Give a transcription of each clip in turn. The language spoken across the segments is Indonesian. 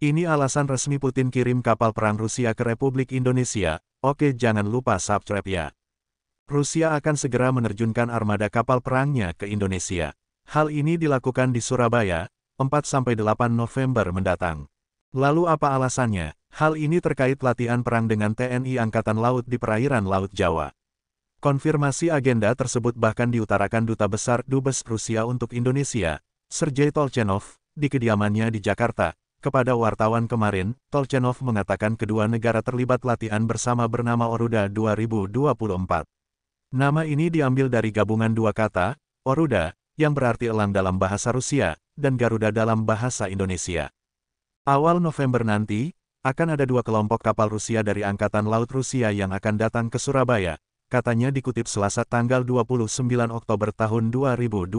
Ini alasan resmi Putin kirim kapal perang Rusia ke Republik Indonesia. Oke, jangan lupa subscribe ya. Rusia akan segera menerjunkan armada kapal perangnya ke Indonesia. Hal ini dilakukan di Surabaya, 4-8 November mendatang. Lalu apa alasannya? Hal ini terkait latihan perang dengan TNI Angkatan Laut di perairan Laut Jawa. Konfirmasi agenda tersebut bahkan diutarakan Duta Besar Dubes Rusia untuk Indonesia, Sergei Tolchenov, di kediamannya di Jakarta. Kepada wartawan kemarin, Tolchenov mengatakan kedua negara terlibat latihan bersama bernama Oruda 2024. Nama ini diambil dari gabungan dua kata, Oruda, yang berarti elang dalam bahasa Rusia, dan Garuda dalam bahasa Indonesia. Awal November nanti, akan ada dua kelompok kapal Rusia dari Angkatan Laut Rusia yang akan datang ke Surabaya, katanya dikutip Selasa tanggal 29 Oktober tahun 2024.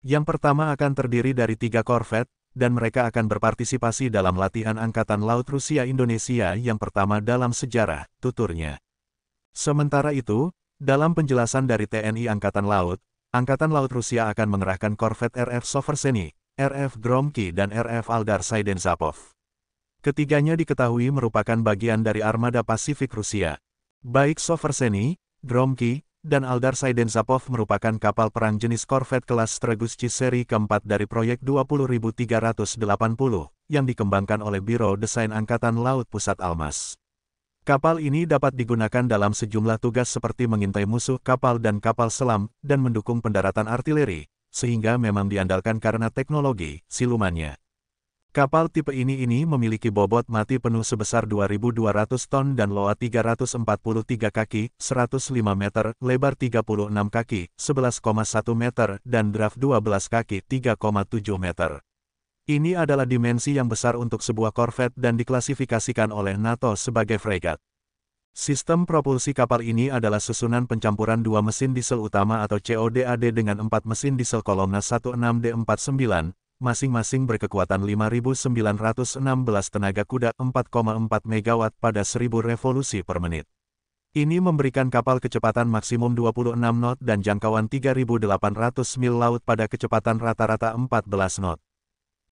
Yang pertama akan terdiri dari 3 korvet, dan mereka akan berpartisipasi dalam latihan Angkatan Laut Rusia Indonesia yang pertama dalam sejarah, tuturnya. Sementara itu, dalam penjelasan dari TNI Angkatan Laut Rusia akan mengerahkan korvet RF Soverseny, RF Gromky dan RF Aldar Saidenzapov. Ketiganya diketahui merupakan bagian dari armada Pasifik Rusia. Baik Soverseny, Gromky, dan Aldar Saidenzapov merupakan kapal perang jenis korvet kelas Stregusci seri keempat dari proyek 20.380, yang dikembangkan oleh Biro Desain Angkatan Laut Pusat Almas. Kapal ini dapat digunakan dalam sejumlah tugas seperti mengintai musuh kapal dan kapal selam, dan mendukung pendaratan artileri, sehingga memang diandalkan karena teknologi silumannya. Kapal tipe ini memiliki bobot mati penuh sebesar 2.200 ton dan loa 343 kaki, 105 meter, lebar 36 kaki, 11,1 meter, dan draft 12 kaki, 3,7 meter. Ini adalah dimensi yang besar untuk sebuah korvet dan diklasifikasikan oleh NATO sebagai fregat. Sistem propulsi kapal ini adalah susunan pencampuran 2 mesin diesel utama atau CODAD dengan 4 mesin diesel kolomna 16D49, masing-masing berkekuatan 5.916 tenaga kuda 4,4 MW pada 1000 revolusi per menit. Ini memberikan kapal kecepatan maksimum 26 knot dan jangkauan 3.800 mil laut pada kecepatan rata-rata 14 knot.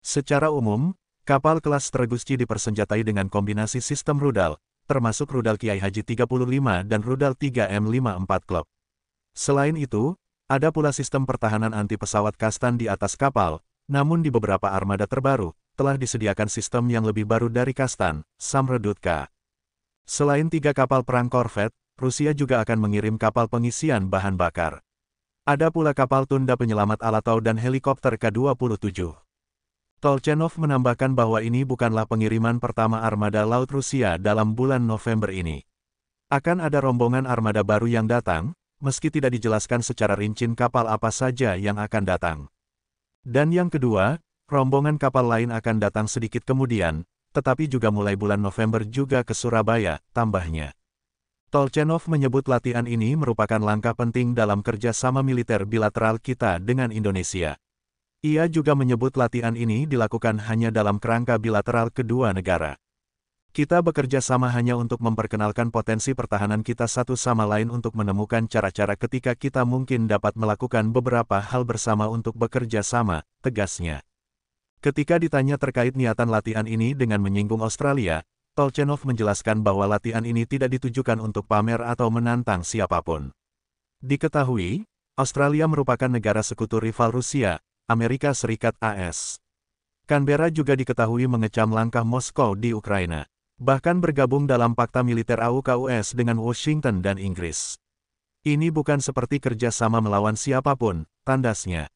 Secara umum, kapal kelas Stregusci dipersenjatai dengan kombinasi sistem rudal, termasuk rudal Kiai Haji 35 dan rudal 3M54 Club. Selain itu, ada pula sistem pertahanan anti-pesawat Kastan di atas kapal. Namun di beberapa armada terbaru, telah disediakan sistem yang lebih baru dari Kastan, Samredut-K. Selain 3 kapal perang korvet, Rusia juga akan mengirim kapal pengisian bahan bakar. Ada pula kapal tunda penyelamat Alatau dan helikopter K-27. Tolchenov menambahkan bahwa ini bukanlah pengiriman pertama armada laut Rusia dalam bulan November ini. Akan ada rombongan armada baru yang datang, meski tidak dijelaskan secara rinci kapal apa saja yang akan datang. Dan yang kedua, rombongan kapal lain akan datang sedikit kemudian, tetapi juga mulai bulan November juga ke Surabaya, tambahnya. Tolchenov menyebut latihan ini merupakan langkah penting dalam kerjasama militer bilateral kita dengan Indonesia. Ia juga menyebut latihan ini dilakukan hanya dalam kerangka bilateral kedua negara. Kita bekerja sama hanya untuk memperkenalkan potensi pertahanan kita satu sama lain untuk menemukan cara-cara ketika kita mungkin dapat melakukan beberapa hal bersama untuk bekerja sama, tegasnya. Ketika ditanya terkait niatan latihan ini dengan menyinggung Australia, Tolchenov menjelaskan bahwa latihan ini tidak ditujukan untuk pamer atau menantang siapapun. Diketahui, Australia merupakan negara sekutu rival Rusia, Amerika Serikat AS. Canberra juga diketahui mengecam langkah Moskow di Ukraina. Bahkan bergabung dalam fakta militer AUKUS dengan Washington dan Inggris. Ini bukan seperti kerja sama melawan siapapun, tandasnya.